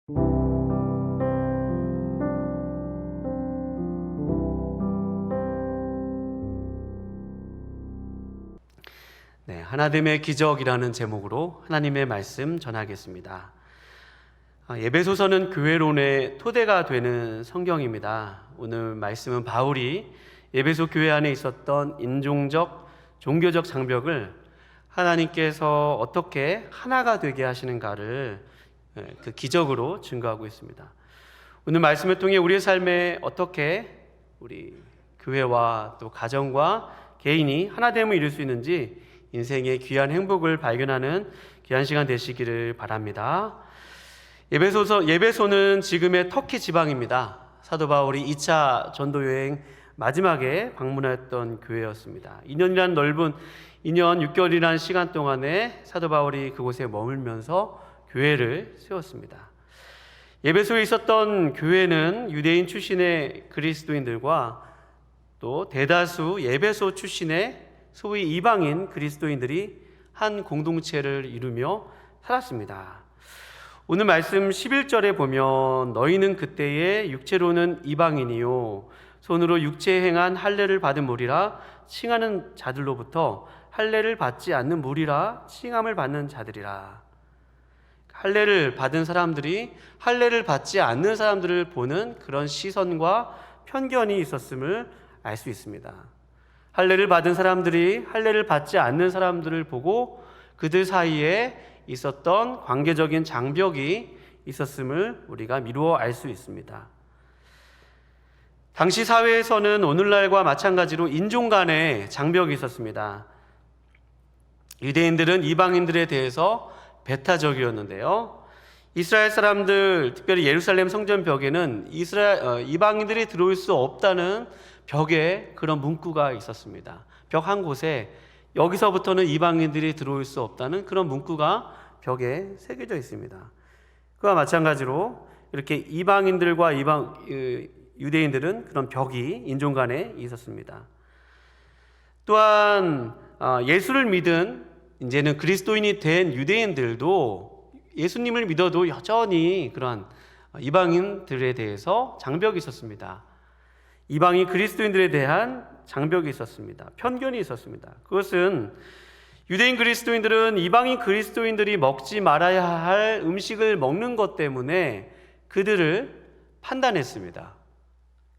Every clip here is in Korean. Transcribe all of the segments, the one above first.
네, 하나됨의 기적이라는 제목으로 하나님의 말씀 전하겠습니다. 에베소서는 교회론의 토대가 되는 성경입니다. 오늘 말씀은 바울이 에베소 교회 안에 있었던 인종적, 종교적 장벽을 하나님께서 어떻게 하나가 되게 하시는가를 그 기적으로 증거하고 있습니다. 오늘 말씀을 통해 우리의 삶에 어떻게 우리 교회와 또 가정과 개인이 하나됨을 이룰 수 있는지 인생의 귀한 행복을 발견하는 귀한 시간 되시기를 바랍니다. 예배소는 지금의 터키 지방입니다. 사도 바울이 2차 전도 여행 마지막에 방문했던 교회였습니다. 2년 6개월이라는 시간 동안에 사도 바울이 그곳에 머물면서 교회를 세웠습니다. 예배소에 있었던 교회는 유대인 출신의 그리스도인들과 또 대다수 예배소 출신의 소위 이방인 그리스도인들이 한 공동체를 이루며 살았습니다. 오늘 말씀 11절에 보면 너희는 그때에 육체로는 이방인이요 손으로 육체에 행한 할례를 받은 무리라 칭하는 자들로부터 할례를 받지 않는 무리라 칭함을 받는 자들이라. 할례를 받은 사람들이 할례를 받지 않는 사람들을 보는 그런 시선과 편견이 있었음을 알 수 있습니다. 할례를 받은 사람들이 할례를 받지 않는 사람들을 보고 그들 사이에 있었던 관계적인 장벽이 있었음을 우리가 미루어 알 수 있습니다. 당시 사회에서는 오늘날과 마찬가지로 인종 간의 장벽이 있었습니다. 유대인들은 이방인들에 대해서 배타적이었는데요. 이스라엘 사람들, 특별히 예루살렘 성전 벽에는 이방인들이 들어올 수 없다는 벽에 그런 문구가 있었습니다. 벽 한 곳에 여기서부터는 이방인들이 들어올 수 없다는 그런 문구가 벽에 새겨져 있습니다. 그와 마찬가지로 이렇게 이방인들과 유대인들은 그런 벽이 인종 간에 있었습니다. 또한 예수를 믿은 이제는 그리스도인이 된 유대인들도 예수님을 믿어도 여전히 그러한 이방인들에 대해서 장벽이 있었습니다. 이방인 그리스도인들에 대한 장벽이 있었습니다. 편견이 있었습니다. 그것은 유대인 그리스도인들은 이방인 그리스도인들이 먹지 말아야 할 음식을 먹는 것 때문에 그들을 판단했습니다.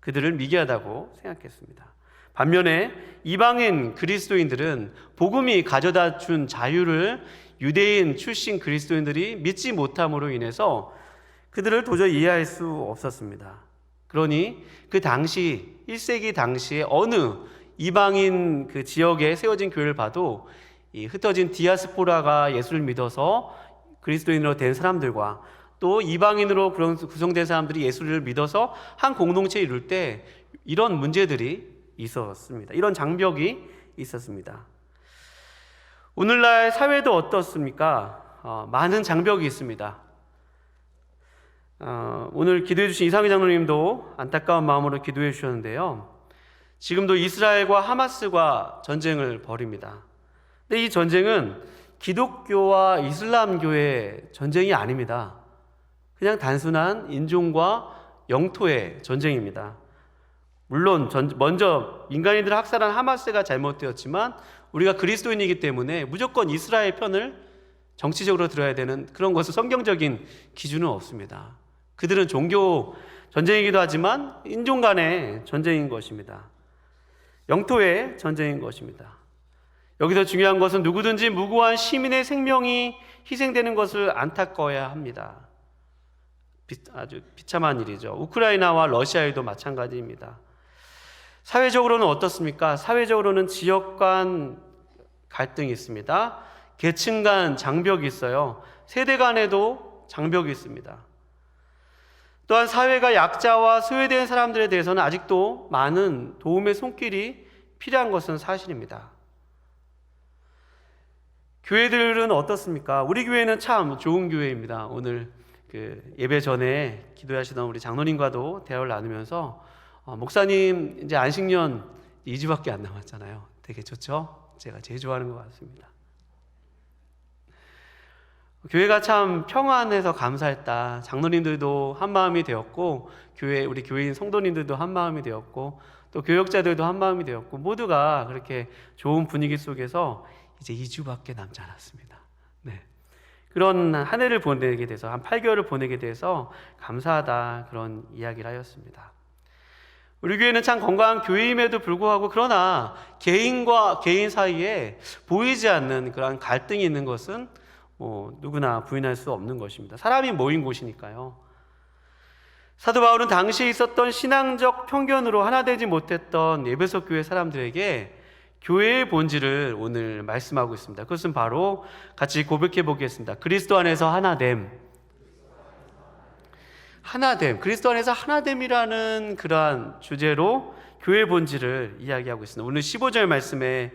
그들을 미개하다고 생각했습니다. 반면에 이방인 그리스도인들은 복음이 가져다 준 자유를 유대인 출신 그리스도인들이 믿지 못함으로 인해서 그들을 도저히 이해할 수 없었습니다. 그러니 그 당시 1세기 당시에 어느 이방인 그 지역에 세워진 교회를 봐도 이 흩어진 디아스포라가 예수를 믿어서 그리스도인으로 된 사람들과 또 이방인으로 그런 구성된 사람들이 예수를 믿어서 한 공동체에 이룰 때 이런 문제들이 있었습니다. 이런 장벽이 있었습니다. 오늘날 사회도 어떻습니까? 많은 장벽이 있습니다. 오늘 기도해 주신 이상희 장로님도 안타까운 마음으로 기도해 주셨는데요. 지금도 이스라엘과 하마스가 전쟁을 벌입니다. 근데 이 전쟁은 기독교와 이슬람교의 전쟁이 아닙니다. 그냥 단순한 인종과 영토의 전쟁입니다. 물론 먼저 인간인들을 학살한 하마스가 잘못되었지만 우리가 그리스도인이기 때문에 무조건 이스라엘 편을 정치적으로 들어야 되는 그런 것은 성경적인 기준은 없습니다. 그들은 종교 전쟁이기도 하지만 인종 간의 전쟁인 것입니다. 영토의 전쟁인 것입니다. 여기서 중요한 것은 누구든지 무고한 시민의 생명이 희생되는 것을 안타까워야 합니다. 아주 비참한 일이죠. 우크라이나와 러시아에도 마찬가지입니다. 사회적으로는 어떻습니까? 사회적으로는 지역 간 갈등이 있습니다. 계층 간 장벽이 있어요. 세대 간에도 장벽이 있습니다. 또한 사회가 약자와 소외된 사람들에 대해서는 아직도 많은 도움의 손길이 필요한 것은 사실입니다. 교회들은 어떻습니까? 우리 교회는 참 좋은 교회입니다. 오늘 예배 전에 기도하시던 우리 장로님과도 대화를 나누면서 목사님 이제 안식년 2주밖에 안 남았잖아요. 되게 좋죠? 제가 제일 좋아하는 것 같습니다. 교회가 참 평안해서 감사했다. 장로님들도 한 마음이 되었고, 우리 교회인 성도님들도 한 마음이 되었고, 또 교역자들도 한 마음이 되었고, 모두가 그렇게 좋은 분위기 속에서 이제 2주밖에 남지 않았습니다. 네. 그런 한 해를 보내게 돼서, 한 8개월을 보내게 돼서 감사하다, 그런 이야기를 하였습니다. 우리 교회는 참 건강한 교회임에도 불구하고, 그러나 개인과 개인 사이에 보이지 않는 그런 갈등이 있는 것은 누구나 부인할 수 없는 것입니다. 사람이 모인 곳이니까요. 사도 바울은 당시에 있었던 신앙적 편견으로 하나 되지 못했던 에베소 교회 사람들에게 교회의 본질을 오늘 말씀하고 있습니다. 그것은 바로 같이 고백해 보겠습니다. 그리스도 안에서 하나됨. 그리스도 안에서 하나됨이라는 그러한 주제로 교회의 본질을 이야기하고 있습니다. 오늘 15절 말씀에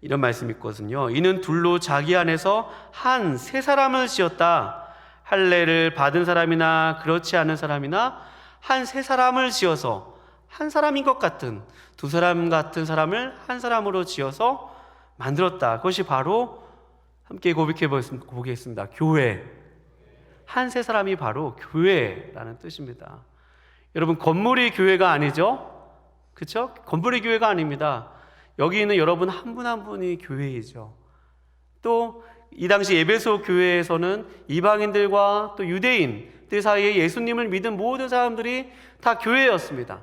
이런 말씀이 있거든요. 이는 둘로 자기 안에서 한 세 사람을 지었다. 할례를 받은 사람이나 그렇지 않은 사람이나 한 세 사람을 지어서 한 사람인 것 같은 두 사람 같은 사람을 한 사람으로 지어서 만들었다. 그것이 바로 함께 고백해 보겠습니다. 교회. 한 세 사람이 바로 교회라는 뜻입니다. 여러분, 건물이 교회가 아니죠? 그렇죠? 건물이 교회가 아닙니다. 여기 있는 여러분 한 분 한 분이 교회이죠. 또 이 당시 에베소 교회에서는 이방인들과 또 유대인들 사이에 예수님을 믿은 모든 사람들이 다 교회였습니다.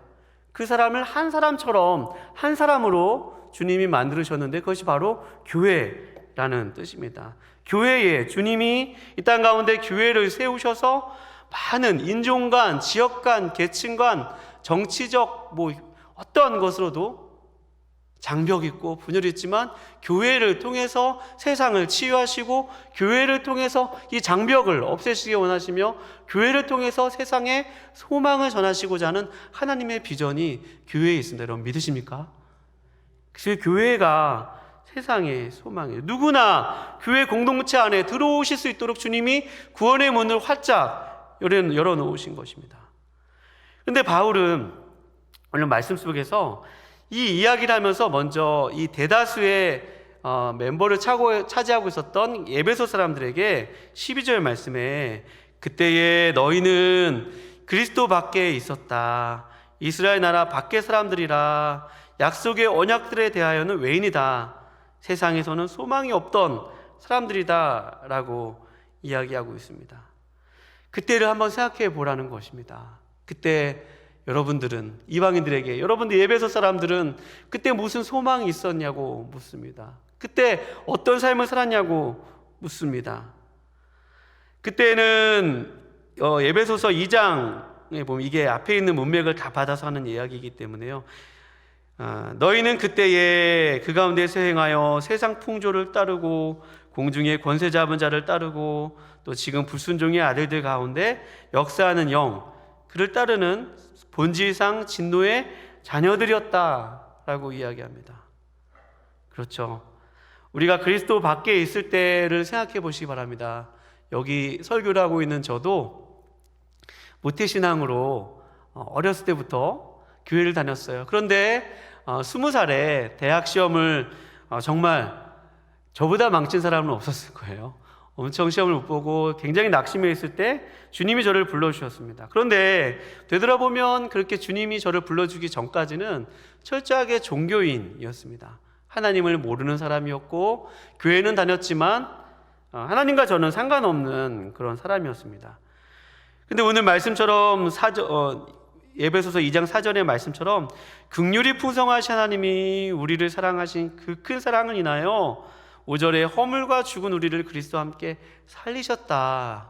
그 사람을 한 사람처럼 한 사람으로 주님이 만들으셨는데 그것이 바로 교회라는 뜻입니다. 교회에 주님이 이 땅 가운데 교회를 세우셔서 많은 인종 간, 지역 간, 계층 간, 정치적 어떠한 것으로도 장벽 있고 분열이 있지만 교회를 통해서 세상을 치유하시고 교회를 통해서 이 장벽을 없애시기 원하시며 교회를 통해서 세상에 소망을 전하시고자 하는 하나님의 비전이 교회에 있습니다. 여러분 믿으십니까? 그 교회가 세상의 소망이에요. 누구나 교회 공동체 안에 들어오실 수 있도록 주님이 구원의 문을 활짝 열어놓으신 것입니다. 그런데 바울은 오늘 말씀 속에서 이 이야기를 하면서 먼저 이 대다수의 멤버를 차지하고 있었던 에베소 사람들에게 12절 말씀에 그때에 너희는 그리스도 밖에 있었다. 이스라엘 나라 밖의 사람들이라. 약속의 언약들에 대하여는 외인이다. 세상에서는 소망이 없던 사람들이다 라고 이야기하고 있습니다. 그때를 한번 생각해 보라는 것입니다. 그때 여러분들은, 이방인들에게 여러분들 에베소 사람들은 그때 무슨 소망이 있었냐고 묻습니다. 그때 어떤 삶을 살았냐고 묻습니다. 그때는 에베소서 2장에 보면 이게 앞에 있는 문맥을 다 받아서 하는 이야기이기 때문에요. 너희는 그때에 그 가운데서 행하여 세상 풍조를 따르고 공중의 권세 잡은 자를 따르고 또 지금 불순종의 아들들 가운데 역사하는 영 그를 따르는 본질상 진노의 자녀들이었다라고 이야기합니다. 그렇죠. 우리가 그리스도 밖에 있을 때를 생각해 보시기 바랍니다. 여기 설교를 하고 있는 저도 모태신앙으로 어렸을 때부터 교회를 다녔어요. 그런데 20살에 대학 시험을 정말 저보다 망친 사람은 없었을 거예요. 엄청 시험을 못 보고 굉장히 낙심해 있을 때 주님이 저를 불러주셨습니다. 그런데 되돌아보면 그렇게 주님이 저를 불러주기 전까지는 철저하게 종교인이었습니다. 하나님을 모르는 사람이었고 교회는 다녔지만 하나님과 저는 상관없는 그런 사람이었습니다. 근데 오늘 말씀처럼 에베소서 2장 4절의 말씀처럼 긍휼이 풍성하신 하나님이 우리를 사랑하신 그 큰 사랑을 인하여 5절에 허물과 죽은 우리를 그리스도와 함께 살리셨다라고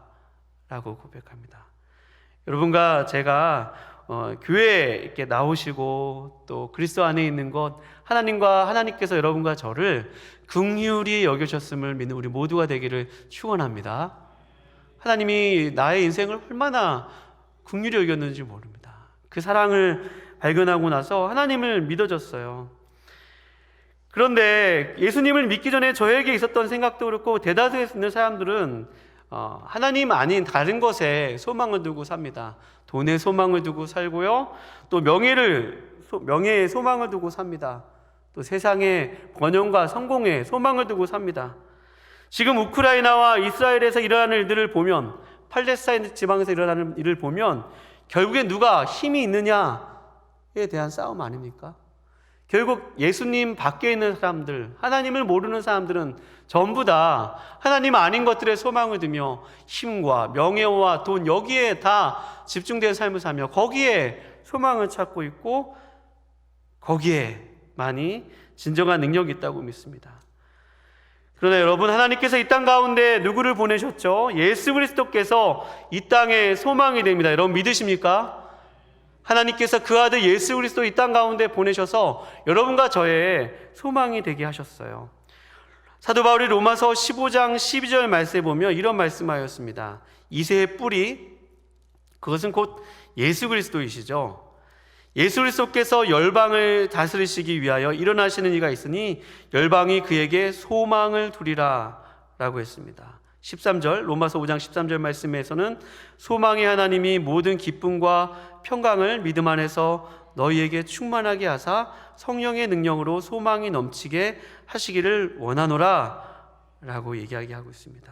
고백합니다. 여러분과 제가 교회에 이렇게 나오시고 또 그리스도 안에 있는 것 하나님께서 여러분과 저를 긍휼히 여겨주셨음을 믿는 우리 모두가 되기를 축원합니다. 하나님이 나의 인생을 얼마나 긍휼히 여겼는지 모릅니다. 그 사랑을 발견하고 나서 하나님을 믿어졌어요. 그런데 예수님을 믿기 전에 저에게 있었던 생각도 그렇고 대다수에 있는 사람들은 하나님 아닌 다른 것에 소망을 두고 삽니다. 돈에 소망을 두고 살고요. 또 명예에 소망을 두고 삽니다. 또 세상의 번영과 성공에 소망을 두고 삽니다. 지금 우크라이나와 이스라엘에서 일어나는 일들을 보면, 팔레스타인 지방에서 일어나는 일을 보면 결국에 누가 힘이 있느냐에 대한 싸움 아닙니까? 결국 예수님 밖에 있는 사람들, 하나님을 모르는 사람들은 전부 다 하나님 아닌 것들에 소망을 두며 힘과 명예와 돈, 여기에 다 집중된 삶을 사며 거기에 소망을 찾고 있고 거기에 많이 진정한 능력이 있다고 믿습니다. 그러나 여러분, 하나님께서 이 땅 가운데 누구를 보내셨죠? 예수 그리스도께서 이 땅의 소망이 됩니다. 여러분 믿으십니까? 하나님께서 그 아들 예수 그리스도 이 땅 가운데 보내셔서 여러분과 저의 소망이 되게 하셨어요. 사도 바울이 로마서 15장 12절 말씀에 보면 이런 말씀하였습니다. 이새의 뿌리, 그것은 곧 예수 그리스도이시죠. 예수 그리스도께서 열방을 다스리시기 위하여 일어나시는 이가 있으니 열방이 그에게 소망을 두리라 라고 했습니다. 13절, 로마서 5장 13절 말씀에서는 소망의 하나님이 모든 기쁨과 평강을 믿음 안에서 너희에게 충만하게 하사 성령의 능력으로 소망이 넘치게 하시기를 원하노라 라고 얘기하게 하고 있습니다.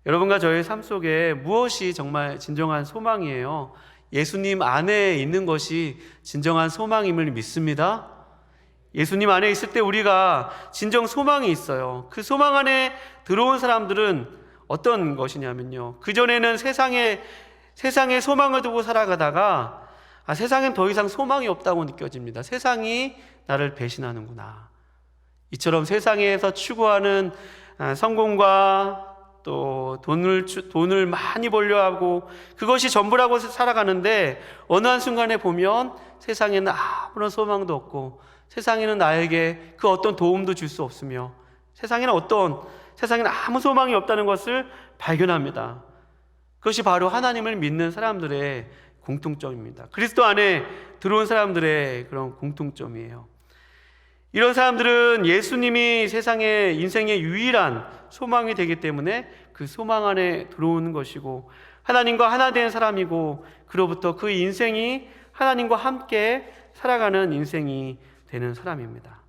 여러분과 저의 삶 속에 무엇이 정말 진정한 소망이에요? 예수님 안에 있는 것이 진정한 소망임을 믿습니다. 예수님 안에 있을 때 우리가 진정 소망이 있어요. 그 소망 안에 들어온 사람들은 어떤 것이냐면요, 그전에는 세상에 소망을 두고 살아가다가 세상엔 더 이상 소망이 없다고 느껴집니다. 세상이 나를 배신하는구나. 이처럼 세상에서 추구하는 성공과 또 돈을 많이 벌려 하고 그것이 전부라고 살아가는데 어느 한순간에 보면 세상에는 아무런 소망도 없고 세상에는 나에게 그 어떤 도움도 줄 수 없으며 세상에는 아무 소망이 없다는 것을 발견합니다. 그것이 바로 하나님을 믿는 사람들의 공통점입니다. 그리스도 안에 들어온 사람들의 그런 공통점이에요. 이런 사람들은 예수님이 세상의 인생의 유일한 소망이 되기 때문에 그 소망 안에 들어오는 것이고 하나님과 하나 된 사람이고 그로부터 그 인생이 하나님과 함께 살아가는 인생이 되는 사람입니다.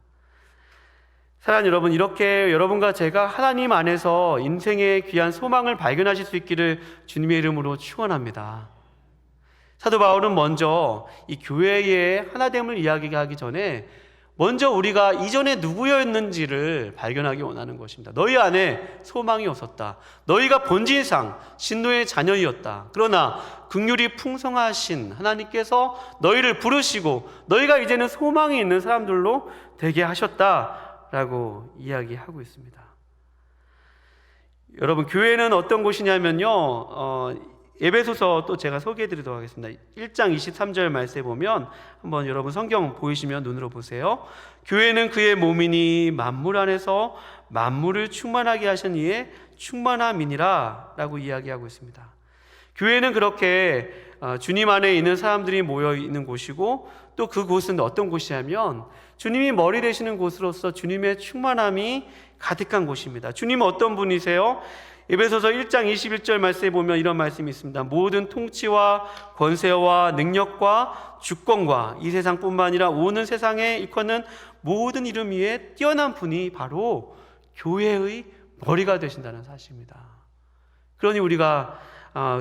사랑하는 여러분, 이렇게 여러분과 제가 하나님 안에서 인생의 귀한 소망을 발견하실 수 있기를 주님의 이름으로 축원합니다. 사도 바울은 먼저 이 교회의 하나됨을 이야기하기 전에 먼저 우리가 이전에 누구였는지를 발견하기 원하는 것입니다. 너희 안에 소망이 없었다. 너희가 본질상 신노의 자녀이었다. 그러나 긍휼이 풍성하신 하나님께서 너희를 부르시고 너희가 이제는 소망이 있는 사람들로 되게 하셨다라고 이야기하고 있습니다. 여러분, 교회는 어떤 곳이냐면요, 에베소서 또 제가 소개해드리도록 하겠습니다. 1장 23절 말씀에 보면 한번 여러분 성경 보이시면 눈으로 보세요. 교회는 그의 몸이니 만물 안에서 만물을 충만하게 하신 이의 충만함이니라 라고 이야기하고 있습니다. 교회는 그렇게 주님 안에 있는 사람들이 모여 있는 곳이고 또 그곳은 어떤 곳이냐면 주님이 머리 되시는 곳으로서 주님의 충만함이 가득한 곳입니다. 주님은 어떤 분이세요? 에베소서 1장 21절 말씀에 보면 이런 말씀이 있습니다. 모든 통치와 권세와 능력과 주권과 이 세상뿐만 아니라 오는 세상에 일컫는 모든 이름 위에 뛰어난 분이 바로 교회의 머리가 되신다는 사실입니다. 그러니 우리가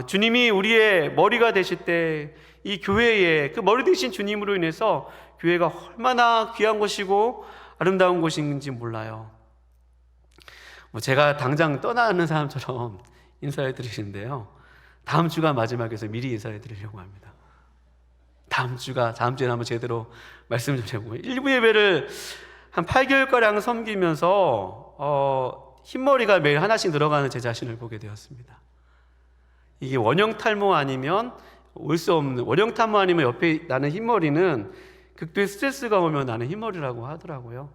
주님이 우리의 머리가 되실 때 이 교회에 그 머리 되신 주님으로 인해서 교회가 얼마나 귀한 곳이고 아름다운 곳인지 몰라요. 제가 당장 떠나는 사람처럼 인사해 드리는데요, 다음 주가 마지막에서 미리 인사해 드리려고 합니다. 다음 주에는 한번 제대로 말씀 좀 해보고, 일부 예배를 한 8개월가량 섬기면서 흰머리가 매일 하나씩 늘어가는 제 자신을 보게 되었습니다. 이게 원형 탈모 아니면 올 수 없는, 원형 탈모 아니면 옆에 나는 흰머리는 극도의 스트레스가 오면 나는 흰머리라고 하더라고요.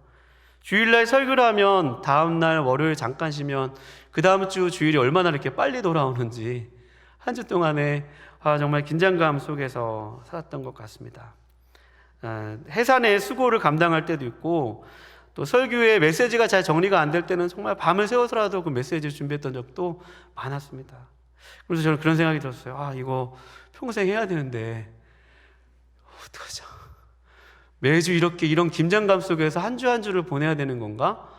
주일날 설교를 하면 다음날 월요일 잠깐 쉬면 그 다음 주 주일이 얼마나 이렇게 빨리 돌아오는지 한 주 동안에 정말 긴장감 속에서 살았던 것 같습니다. 해산의 수고를 감당할 때도 있고 또 설교의 메시지가 잘 정리가 안 될 때는 정말 밤을 새워서라도 그 메시지를 준비했던 적도 많았습니다. 그래서 저는 그런 생각이 들었어요. 이거 평생 해야 되는데 어떡하죠? 매주 이런 긴장감 속에서 한 주 한 주를 보내야 되는 건가?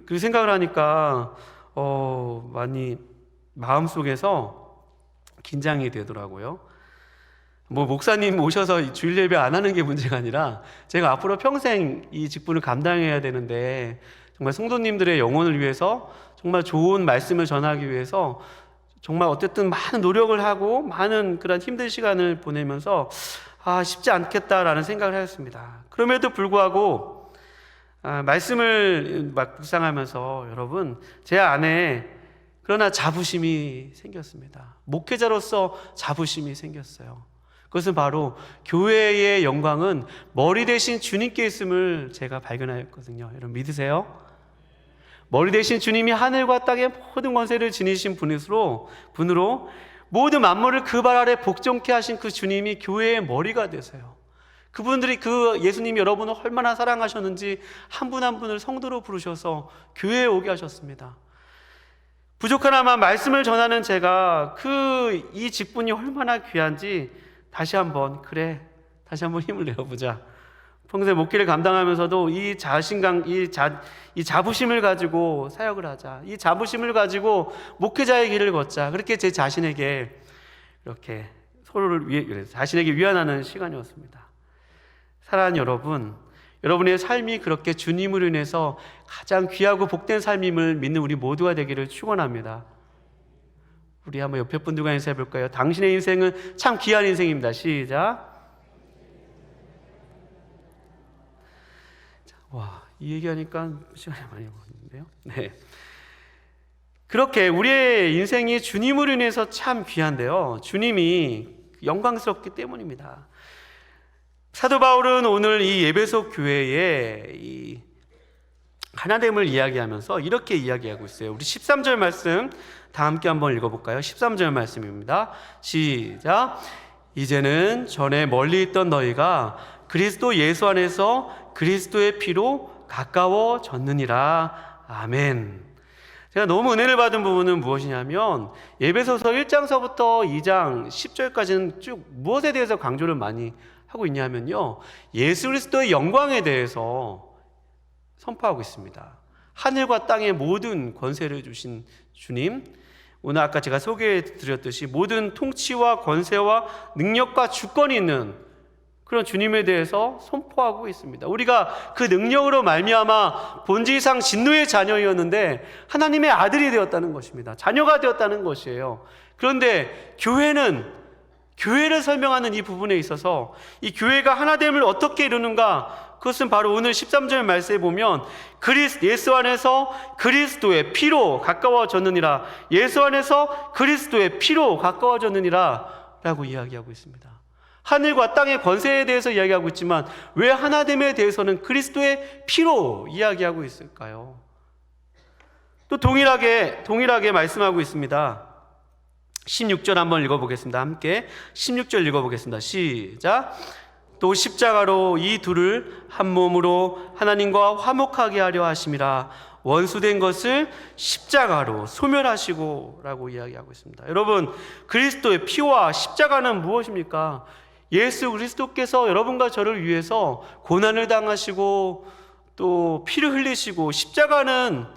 그 생각을 하니까 많이 마음속에서 긴장이 되더라고요. 목사님 오셔서 주일 예배 안 하는 게 문제가 아니라 제가 앞으로 평생 이 직분을 감당해야 되는데 정말 성도님들의 영혼을 위해서 정말 좋은 말씀을 전하기 위해서 정말 어쨌든 많은 노력을 하고 많은 그런 힘든 시간을 보내면서 쉽지 않겠다라는 생각을 하였습니다. 그럼에도 불구하고 말씀을 묵상하면서 여러분 제 안에 그러나 자부심이 생겼습니다. 목회자로서 자부심이 생겼어요. 그것은 바로 교회의 영광은 머리 대신 주님께 있음을 제가 발견하였거든요. 여러분 믿으세요? 머리 대신 주님이 하늘과 땅의 모든 권세를 지니신 분으로 모든 만물을 그 발 아래 복종케 하신 그 주님이 교회의 머리가 되세요. 그분들이 그 예수님이 여러분을 얼마나 사랑하셨는지 한 분 한 분을 성도로 부르셔서 교회에 오게 하셨습니다. 부족하나마 말씀을 전하는 제가 이 직분이 얼마나 귀한지 다시 한번 힘을 내어보자. 평생 목회를 감당하면서도 이 자신감, 이 자부심을 가지고 사역을 하자. 이 자부심을 가지고 목회자의 길을 걷자. 그렇게 제 자신에게 이렇게 자신에게 위안하는 시간이었습니다. 사랑하는 여러분, 여러분의 삶이 그렇게 주님으로 인해서 가장 귀하고 복된 삶임을 믿는 우리 모두가 되기를 축원합니다. 우리 한번 옆에 분들과 인사해 볼까요? 당신의 인생은 참 귀한 인생입니다. 시작. 이 얘기하니까 시간이 많이 걸리는데요. 네. 그렇게 우리의 인생이 주님으로 인해서 참 귀한데요. 주님이 영광스럽기 때문입니다. 사도 바울은 오늘 이 에베소 교회의 이 하나됨을 이야기하면서 이렇게 이야기하고 있어요. 우리 13절 말씀 다 함께 한번 읽어볼까요? 13절 말씀입니다. 시작. 이제는 전에 멀리 있던 너희가 그리스도 예수 안에서 그리스도의 피로 가까워졌느니라. 아멘. 제가 너무 은혜를 받은 부분은 무엇이냐면 에베소서 1장서부터 2장 10절까지는 쭉 무엇에 대해서 강조를 많이 하고 있냐면요, 예수 그리스도의 영광에 대해서 선포하고 있습니다. 하늘과 땅의 모든 권세를 주신 주님, 오늘 아까 제가 소개해 드렸듯이 모든 통치와 권세와 능력과 주권이 있는 그런 주님에 대해서 선포하고 있습니다. 우리가 그 능력으로 말미암아 본질상 진노의 자녀였는데 하나님의 아들이 되었다는 것입니다. 자녀가 되었다는 것이에요. 그런데 교회를 설명하는 이 부분에 있어서 이 교회가 하나됨을 어떻게 이루는가, 그것은 바로 오늘 13절 말씀에 보면 예수 안에서 그리스도의 피로 가까워졌느니라, 예수 안에서 그리스도의 피로 가까워졌느니라 라고 이야기하고 있습니다. 하늘과 땅의 권세에 대해서 이야기하고 있지만 왜 하나됨에 대해서는 그리스도의 피로 이야기하고 있을까요? 또 동일하게 말씀하고 있습니다. 16절 한번 읽어보겠습니다. 함께 16절 읽어보겠습니다. 시작. 또 십자가로 이 둘을 한 몸으로 하나님과 화목하게 하려 하심이라, 원수된 것을 십자가로 소멸하시고 라고 이야기하고 있습니다. 여러분, 그리스도의 피와 십자가는 무엇입니까? 예수 그리스도께서 여러분과 저를 위해서 고난을 당하시고 또 피를 흘리시고, 십자가는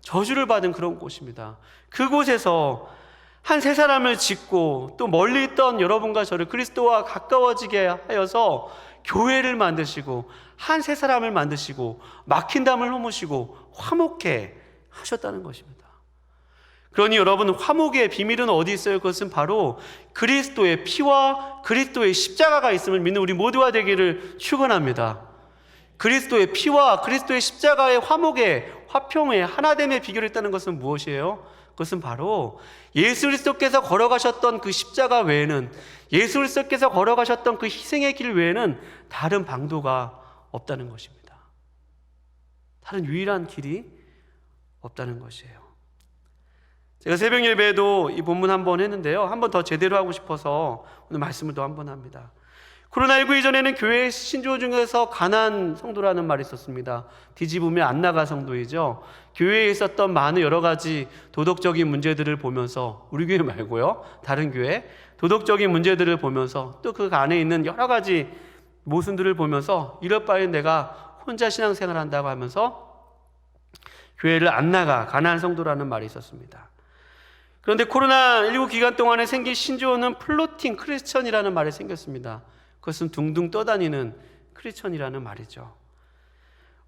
저주를 받은 그런 곳입니다. 그곳에서 한 세 사람을 짓고 또 멀리 있던 여러분과 저를 그리스도와 가까워지게 하여서 교회를 만드시고 한 세 사람을 만드시고 막힌 담을 허무시고 화목해 하셨다는 것입니다. 그러니 여러분, 화목의 비밀은 어디 있어요? 그것은 바로 그리스도의 피와 그리스도의 십자가가 있음을 믿는 우리 모두가 되기를 축원합니다. 그리스도의 피와 그리스도의 십자가의 화목의 화평의 하나됨의 비결이 있다는 것은 무엇이에요? 그것은 바로 예수 그리스도께서 걸어가셨던 그 십자가 외에는, 예수 그리스도께서 걸어가셨던 그 희생의 길 외에는 다른 방도가 없다는 것입니다. 다른 유일한 길이 없다는 것이에요. 제가 새벽 예배에도 이 본문 한번 했는데요, 한번 더 제대로 하고 싶어서 오늘 말씀을 또 한번 합니다. 코로나19 이전에는 교회 신조 중에서 가난 성도라는 말이 있었습니다. 뒤집으면 안 나가 성도이죠. 교회에 있었던 많은 여러 가지 도덕적인 문제들을 보면서, 우리 교회 말고요, 다른 교회 도덕적인 문제들을 보면서 또 그 안에 있는 여러 가지 모순들을 보면서 이럴 바에 내가 혼자 신앙생활 한다고 하면서 교회를 안 나가 가난한 성도라는 말이 있었습니다. 그런데 코로나19 기간 동안에 생긴 신조어는 플로팅 크리스천이라는 말이 생겼습니다. 그것은 둥둥 떠다니는 크리스천이라는 말이죠.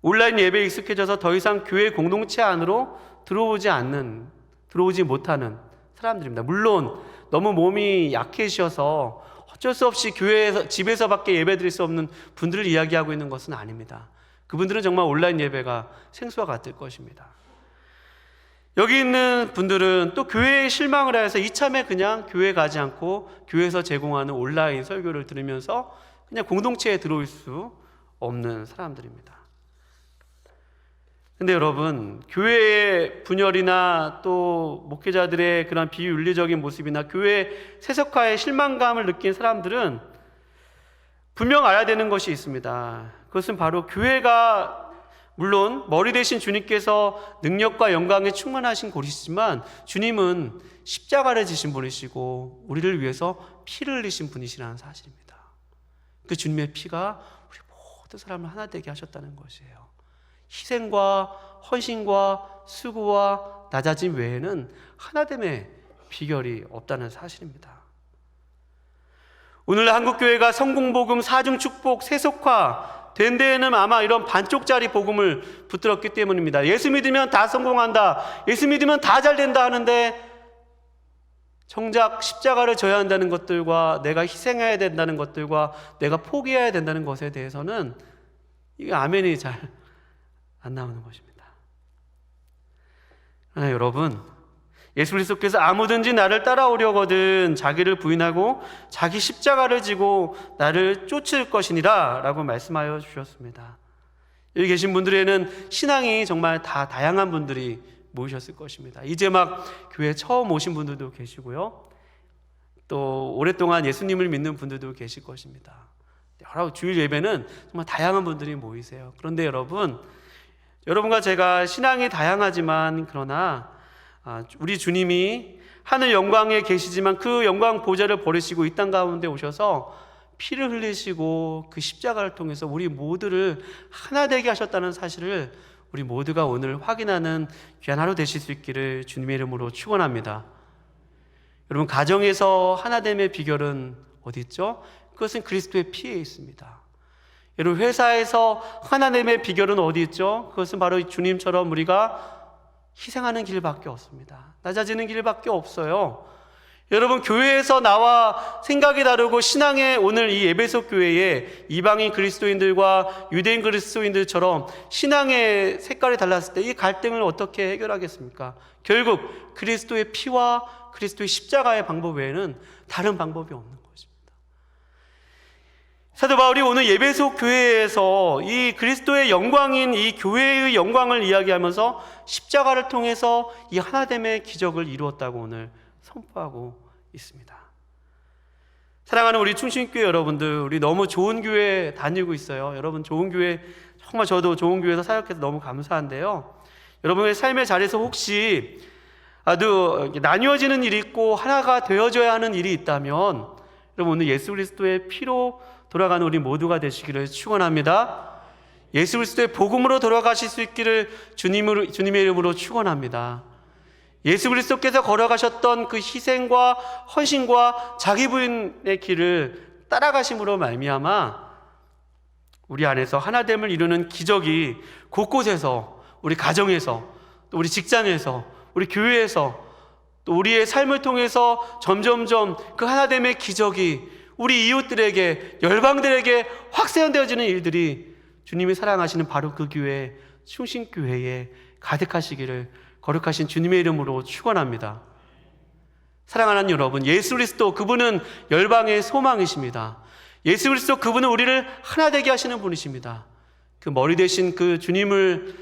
온라인 예배에 익숙해져서 더 이상 교회 공동체 안으로 들어오지 못하는 사람들입니다. 물론 너무 몸이 약해지셔서 어쩔 수 없이 집에서밖에 예배드릴 수 없는 분들을 이야기하고 있는 것은 아닙니다. 그분들은 정말 온라인 예배가 생수와 같을 것입니다. 여기 있는 분들은 또 교회에 실망을 해서 이참에 그냥 교회 가지 않고 교회에서 제공하는 온라인 설교를 들으면서 그냥 공동체에 들어올 수 없는 사람들입니다. 근데 여러분, 교회의 분열이나 또 목회자들의 그런 비윤리적인 모습이나 교회 세속화에 실망감을 느낀 사람들은 분명 알아야 되는 것이 있습니다. 그것은 바로 교회가 물론 머리 대신 주님께서 능력과 영광에 충만하신 곳이지만 주님은 십자가를 지신 분이시고 우리를 위해서 피를 흘리신 분이시라는 사실입니다. 그 주님의 피가 우리 모든 사람을 하나 되게 하셨다는 것이에요. 희생과 헌신과 수고와 낮아짐 외에는 하나됨의 비결이 없다는 사실입니다. 오늘 한국교회가 성공복음, 사중축복, 세속화 된 데에는 아마 이런 반쪽짜리 복음을 붙들었기 때문입니다. 예수 믿으면 다 성공한다, 예수 믿으면 다 잘 된다 하는데 정작 십자가를 져야 한다는 것들과 내가 희생해야 된다는 것들과 내가 포기해야 된다는 것에 대해서는 이게 아멘이 잘 안 나오는 것입니다. 그러나 여러분, 예수 그리스도께서 아무든지 나를 따라오려거든 자기를 부인하고 자기 십자가를 지고 나를 쫓을 것이니라 라고 말씀하여 주셨습니다. 여기 계신 분들에는 신앙이 정말 다 다양한 분들이 모이셨을 것입니다. 이제 막 교회 처음 오신 분들도 계시고요, 또 오랫동안 예수님을 믿는 분들도 계실 것입니다. 여러 주일 예배는 정말 다양한 분들이 모이세요. 그런데 여러분과 제가 신앙이 다양하지만 그러나 우리 주님이 하늘 영광에 계시지만 그 영광 보좌를 버리시고 이 땅 가운데 오셔서 피를 흘리시고 그 십자가를 통해서 우리 모두를 하나 되게 하셨다는 사실을 우리 모두가 오늘 확인하는 귀한 하루 되실 수 있기를 주님의 이름으로 축원합니다. 여러분, 가정에서 하나됨의 비결은 어디 있죠? 그것은 그리스도의 피에 있습니다. 여러분, 회사에서 하나됨의 비결은 어디 있죠? 그것은 바로 주님처럼 우리가 희생하는 길밖에 없습니다. 낮아지는 길밖에 없어요. 여러분, 교회에서 나와 생각이 다르고 신앙의 오늘 이 에베소 교회에 이방인 그리스도인들과 유대인 그리스도인들처럼 신앙의 색깔이 달랐을 때 이 갈등을 어떻게 해결하겠습니까? 결국 그리스도의 피와 그리스도의 십자가의 방법 외에는 다른 방법이 없는 것입니다. 사도 바울이 오늘 에베소 교회에서 이 그리스도의 영광인 이 교회의 영광을 이야기하면서 십자가를 통해서 이 하나됨의 기적을 이루었다고 오늘 선포하고 있습니다. 사랑하는 우리 충신교회 여러분들, 우리 너무 좋은 교회 다니고 있어요. 여러분, 좋은 교회, 정말 저도 좋은 교회에서 사역해서 너무 감사한데요, 여러분의 삶의 자리에서 혹시 아주 나뉘어지는 일이 있고 하나가 되어져야 하는 일이 있다면 여러분, 오늘 예수 그리스도의 피로 돌아가는 우리 모두가 되시기를 축원합니다. 예수 그리스도의 복음으로 돌아가실 수 있기를 주님의 이름으로 축원합니다. 예수 그리스도께서 걸어가셨던 그 희생과 헌신과 자기 부인의 길을 따라가심으로 말미암아 우리 안에서 하나됨을 이루는 기적이 곳곳에서, 우리 가정에서, 또 우리 직장에서, 우리 교회에서, 또 우리의 삶을 통해서 점점점 그 하나됨의 기적이 우리 이웃들에게, 열방들에게 확산되어지는 일들이 주님이 사랑하시는 바로 그 교회, 충신교회에 가득하시기를 거룩하신 주님의 이름으로 축원합니다. 사랑하는 여러분, 예수 그리스도 그분은 열방의 소망이십니다. 예수 그리스도 그분은 우리를 하나 되게 하시는 분이십니다. 그 머리 대신 그 주님을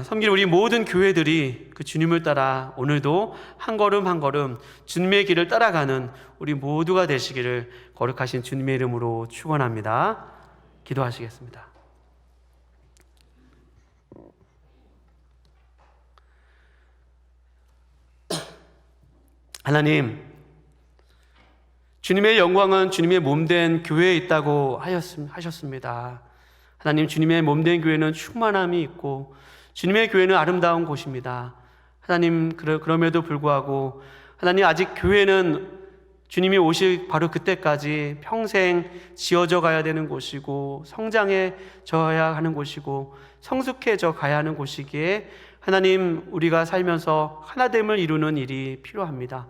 섬기는 우리 모든 교회들이 그 주님을 따라 오늘도 한 걸음 한 걸음 주님의 길을 따라가는 우리 모두가 되시기를 거룩하신 주님의 이름으로 축원합니다. 기도하시겠습니다. 하나님, 주님의 영광은 주님의 몸된 교회에 있다고 하셨습니다. 하나님, 주님의 몸된 교회는 충만함이 있고 주님의 교회는 아름다운 곳입니다. 하나님, 그럼에도 불구하고 하나님, 아직 교회는 주님이 오실 바로 그때까지 평생 지어져 가야 되는 곳이고 성장해져야 하는 곳이고 성숙해져 가야 하는 곳이기에 하나님, 우리가 살면서 하나됨을 이루는 일이 필요합니다.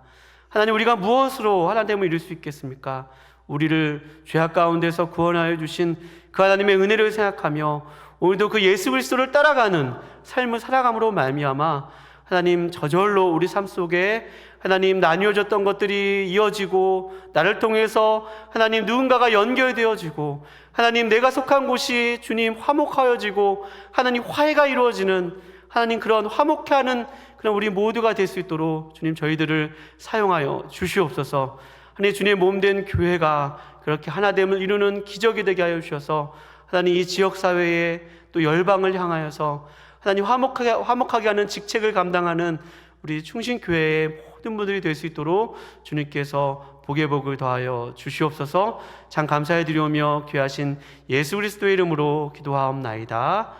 하나님, 우리가 무엇으로 하나됨을 이룰 수 있겠습니까? 우리를 죄악 가운데서 구원하여 주신 그 하나님의 은혜를 생각하며 오늘도 그 예수 그리스도를 따라가는 삶을 살아감으로 말미암아 하나님, 저절로 우리 삶 속에 하나님, 나뉘어졌던 것들이 이어지고 나를 통해서 하나님, 누군가가 연결되어지고 하나님, 내가 속한 곳이 주님 화목하여지고 하나님, 화해가 이루어지는 하나님, 그런 화목해하는 그런 우리 모두가 될 수 있도록 주님, 저희들을 사용하여 주시옵소서. 하나님, 주님의 몸된 교회가 그렇게 하나됨을 이루는 기적이 되게 하여 주셔서 하나님, 이 지역사회에 또 열방을 향하여서 하나님, 화목하게 하는 직책을 감당하는 우리 충신교회의 모든 분들이 될 수 있도록 주님께서 복의 복을 더하여 주시옵소서. 참 감사해 드리오며 귀하신 예수 그리스도의 이름으로 기도하옵나이다.